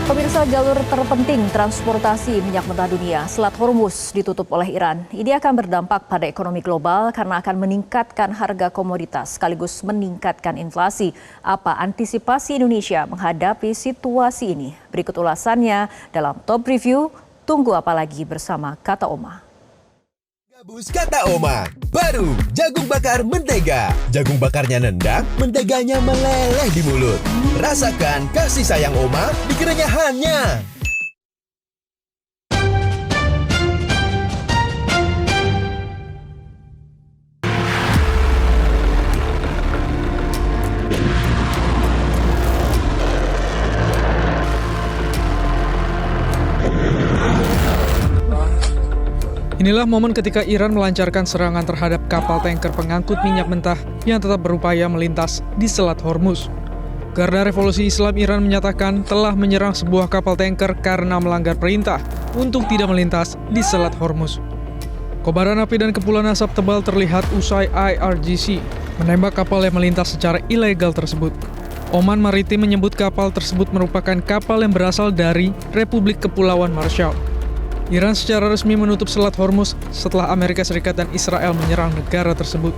Pemirsa, jalur terpenting transportasi minyak mentah dunia, Selat Hormuz, ditutup oleh Iran. Ini akan berdampak pada ekonomi global karena akan meningkatkan harga komoditas sekaligus meningkatkan inflasi. Apa antisipasi Indonesia menghadapi situasi ini? Berikut ulasannya dalam Top Review. Tunggu apa lagi bersama Kata Oma. Gabus Kata Oma, baru jagung bakar mentega. Jagung bakarnya nendang, menteganya meleleh di mulut. Rasakan kasih sayang Oma di kerenyahannya. Inilah momen ketika Iran melancarkan serangan terhadap kapal tanker pengangkut minyak mentah yang tetap berupaya melintas di Selat Hormuz. Garda Revolusi Islam Iran menyatakan telah menyerang sebuah kapal tanker karena melanggar perintah untuk tidak melintas di Selat Hormuz. Kobaran api dan kepulan asap tebal terlihat usai IRGC menembak kapal yang melintas secara ilegal tersebut. Oman Maritim menyebut kapal tersebut merupakan kapal yang berasal dari Republik Kepulauan Marshall. Iran secara resmi menutup Selat Hormuz setelah Amerika Serikat dan Israel menyerang negara tersebut.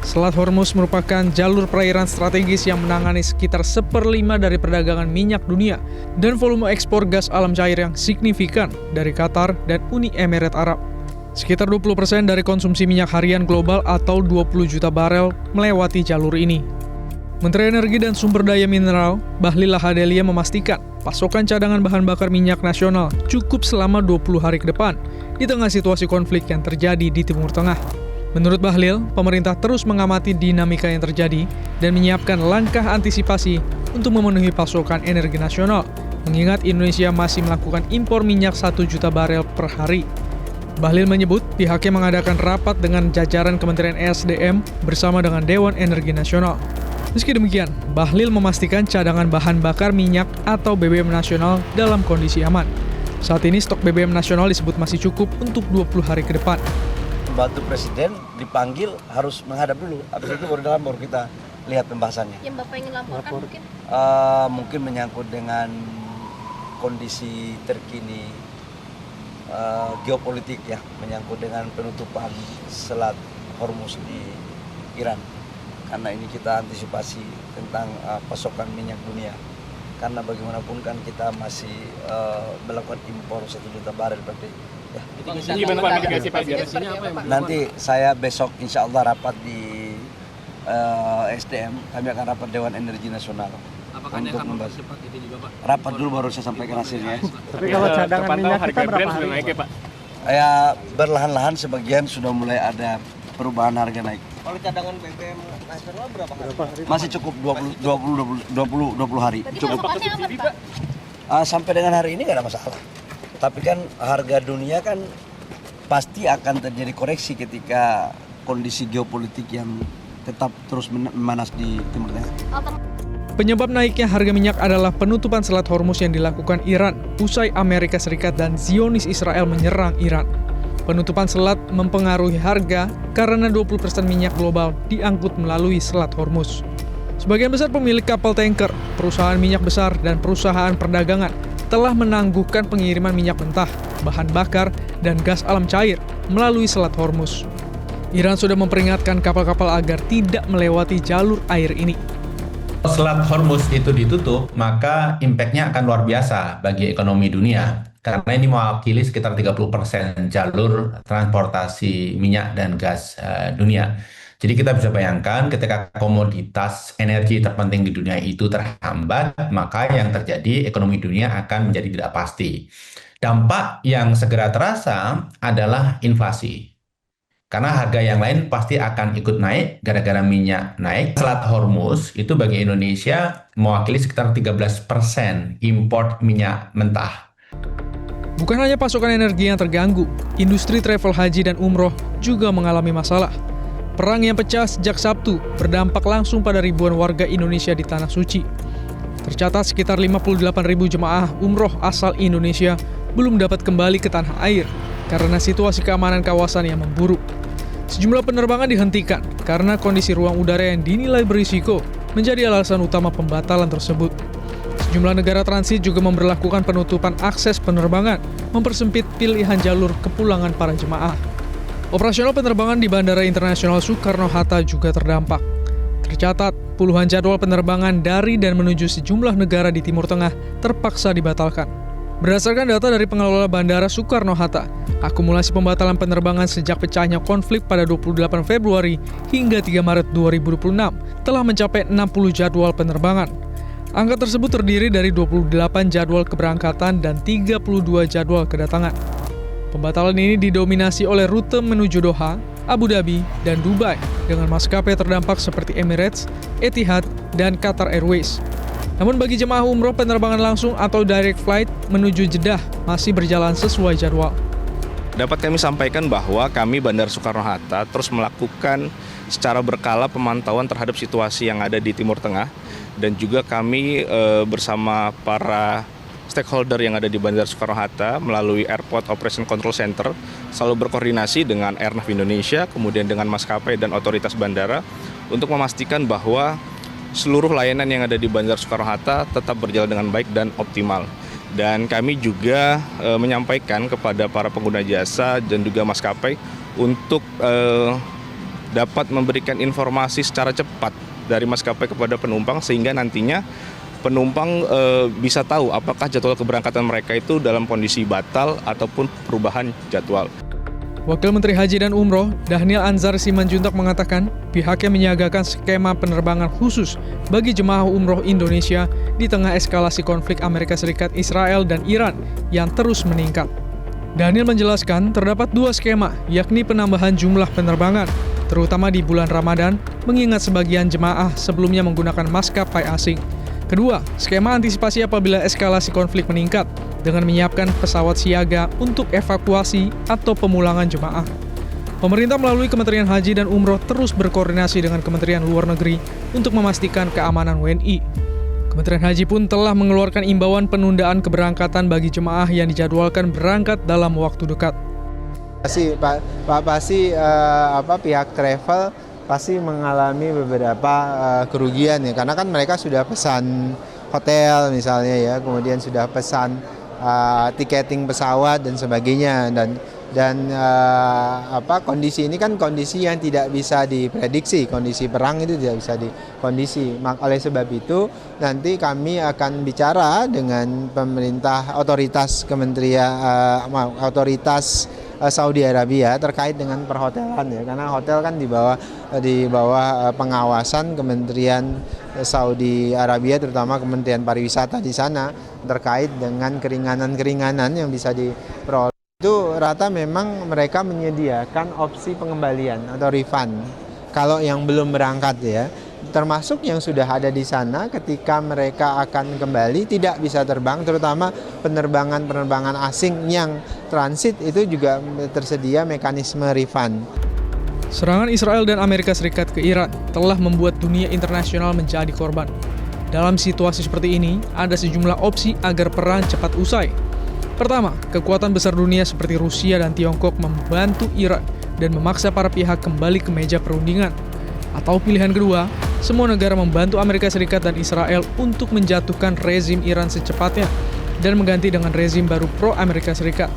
Selat Hormuz merupakan jalur perairan strategis yang menangani sekitar 1/5 dari perdagangan minyak dunia dan volume ekspor gas alam cair yang signifikan dari Qatar dan Uni Emirat Arab. Sekitar 20% dari konsumsi minyak harian global atau 20 juta barel melewati jalur ini. Menteri Energi dan Sumber Daya Mineral, Bahlil Lahadalia memastikan pasokan cadangan bahan bakar minyak nasional cukup selama 20 hari ke depan di tengah situasi konflik yang terjadi di Timur Tengah. Menurut Bahlil, pemerintah terus mengamati dinamika yang terjadi dan menyiapkan langkah antisipasi untuk memenuhi pasokan energi nasional, mengingat Indonesia masih melakukan impor minyak 1 juta barel per hari. Bahlil menyebut pihaknya mengadakan rapat dengan jajaran Kementerian ESDM bersama dengan Dewan Energi Nasional. Meski demikian, Bahlil memastikan cadangan bahan bakar minyak atau BBM nasional dalam kondisi aman. Saat ini stok BBM nasional disebut masih cukup untuk 20 hari ke depan. Pembantu Presiden dipanggil harus menghadap dulu, habis itu baru kita lihat pembahasannya. Yang Bapak ingin laporkan mungkin? Mungkin menyangkut dengan kondisi terkini geopolitik ya, menyangkut dengan penutupan Selat Hormuz di Iran. Karena ini kita antisipasi tentang pasokan minyak dunia. Karena bagaimanapun kan kita masih melakukan impor 1 juta barel per day. Ya. Gimana Pak mitigasi Pak? Nanti saya besok insya Allah rapat di SDM, kami akan rapat Dewan Energi Nasional. Apakah untuk akan membahas cepat itu juga Pak? Rapat dulu baru saya sampaikan hasilnya. Tapi kalau cadangan minyak kita berapa hari? Naik ya Pak? Ya perlahan-lahan sebagian sudah mulai ada perubahan harga naik. Kalau cadangan BBM nasional berapa hari? Masih cukup 20 hari. Tadi Cukup. pasokannya aman Pak? Sampai dengan hari ini nggak ada masalah. Tapi kan harga dunia kan pasti akan terjadi koreksi ketika kondisi geopolitik yang tetap terus memanas di Timur Tengah. Penyebab naiknya harga minyak adalah penutupan Selat Hormuz yang dilakukan Iran usai Amerika Serikat dan Zionis Israel menyerang Iran. Penutupan selat mempengaruhi harga karena 20% minyak global diangkut melalui Selat Hormuz. Sebagian besar pemilik kapal tanker, perusahaan minyak besar, dan perusahaan perdagangan telah menangguhkan pengiriman minyak mentah, bahan bakar, dan gas alam cair melalui Selat Hormuz. Iran sudah memperingatkan kapal-kapal agar tidak melewati jalur air ini. Selat Hormuz itu ditutup, maka impact-nya akan luar biasa bagi ekonomi dunia. Karena ini mewakili sekitar 30% jalur transportasi minyak dan gas dunia. Jadi kita bisa bayangkan ketika komoditas energi terpenting di dunia itu terhambat, maka yang terjadi ekonomi dunia akan menjadi tidak pasti. Dampak yang segera terasa adalah inflasi. Karena harga yang lain pasti akan ikut naik gara-gara minyak naik. Selat Hormuz itu bagi Indonesia mewakili sekitar 13% import minyak mentah. Bukan hanya pasokan energi yang terganggu, industri travel haji dan umroh juga mengalami masalah. Perang yang pecah sejak Sabtu berdampak langsung pada ribuan warga Indonesia di Tanah Suci. Tercatat sekitar 58.000 jemaah umroh asal Indonesia belum dapat kembali ke tanah air karena situasi keamanan kawasan yang memburuk. Sejumlah penerbangan dihentikan karena kondisi ruang udara yang dinilai berisiko menjadi alasan utama pembatalan tersebut. Sejumlah negara transit juga memberlakukan penutupan akses penerbangan, mempersempit pilihan jalur kepulangan para jemaah. Operasional penerbangan di Bandara Internasional Soekarno-Hatta juga terdampak. Tercatat, puluhan jadwal penerbangan dari dan menuju sejumlah negara di Timur Tengah terpaksa dibatalkan. Berdasarkan data dari pengelola Bandara Soekarno-Hatta, akumulasi pembatalan penerbangan sejak pecahnya konflik pada 28 Februari hingga 3 Maret 2026 telah mencapai 60 jadwal penerbangan. Angka tersebut terdiri dari 28 jadwal keberangkatan dan 32 jadwal kedatangan. Pembatalan ini didominasi oleh rute menuju Doha, Abu Dhabi, dan Dubai dengan maskapai terdampak seperti Emirates, Etihad, dan Qatar Airways. Namun bagi jemaah umroh penerbangan langsung atau direct flight menuju Jeddah masih berjalan sesuai jadwal. Dapat kami sampaikan bahwa kami Bandara Soekarno-Hatta terus melakukan secara berkala pemantauan terhadap situasi yang ada di Timur Tengah dan juga kami bersama para stakeholder yang ada di Bandara Soekarno-Hatta melalui Airport Operation Control Center selalu berkoordinasi dengan Airnav Indonesia, kemudian dengan maskapai dan otoritas bandara untuk memastikan bahwa seluruh layanan yang ada di Bandara Soekarno-Hatta tetap berjalan dengan baik dan optimal. Dan kami juga menyampaikan kepada para pengguna jasa dan juga maskapai untuk dapat memberikan informasi secara cepat dari maskapai kepada penumpang sehingga nantinya penumpang bisa tahu apakah jadwal keberangkatan mereka itu dalam kondisi batal ataupun perubahan jadwal. Wakil Menteri Haji dan Umroh, Dhanil Anzar Simanjuntak mengatakan pihaknya menyiagakan skema penerbangan khusus bagi jemaah umroh Indonesia di tengah eskalasi konflik Amerika Serikat, Israel, dan Iran yang terus meningkat. Dhanil menjelaskan terdapat dua skema, yakni penambahan jumlah penerbangan, terutama di bulan Ramadan, mengingat sebagian jemaah sebelumnya menggunakan maskapai asing. Kedua, skema antisipasi apabila eskalasi konflik meningkat dengan menyiapkan pesawat siaga untuk evakuasi atau pemulangan jemaah. Pemerintah melalui Kementerian Haji dan Umroh terus berkoordinasi dengan Kementerian Luar Negeri untuk memastikan keamanan WNI. Kementerian Haji pun telah mengeluarkan imbauan penundaan keberangkatan bagi jemaah yang dijadwalkan berangkat dalam waktu dekat. Pihak travel pasti mengalami beberapa kerugian ya, karena kan mereka sudah pesan hotel misalnya ya, kemudian sudah pesan tiketing pesawat dan sebagainya, dan kondisi ini kan kondisi yang tidak bisa diprediksi, kondisi perang itu tidak bisa dikondisi. Oleh sebab itu nanti kami akan bicara dengan pemerintah otoritas Saudi Arabia terkait dengan perhotelan ya, karena hotel kan di bawah pengawasan Kementerian Saudi Arabia, terutama Kementerian Pariwisata di sana terkait dengan keringanan-keringanan yang bisa diperoleh. Itu rata memang mereka menyediakan opsi pengembalian atau refund kalau yang belum berangkat ya. Termasuk yang sudah ada di sana ketika mereka akan kembali tidak bisa terbang, terutama penerbangan asing yang transit itu juga tersedia mekanisme refund. Serangan Israel dan Amerika Serikat ke Iran telah membuat dunia internasional menjadi korban. Dalam situasi seperti ini, ada sejumlah opsi agar perang cepat usai. Pertama, kekuatan besar dunia seperti Rusia dan Tiongkok membantu Iran dan memaksa para pihak kembali ke meja perundingan. Atau pilihan kedua, semua negara membantu Amerika Serikat dan Israel untuk menjatuhkan rezim Iran secepatnya dan mengganti dengan rezim baru pro-Amerika Serikat.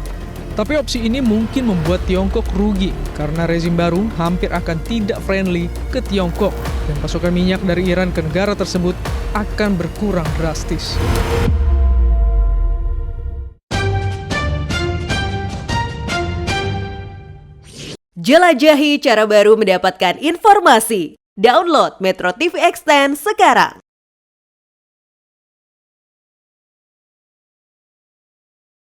Tapi opsi ini mungkin membuat Tiongkok rugi karena rezim baru hampir akan tidak friendly ke Tiongkok dan pasokan minyak dari Iran ke negara tersebut akan berkurang drastis. Jelajahi cara baru mendapatkan informasi. Download Metro TV Extend sekarang.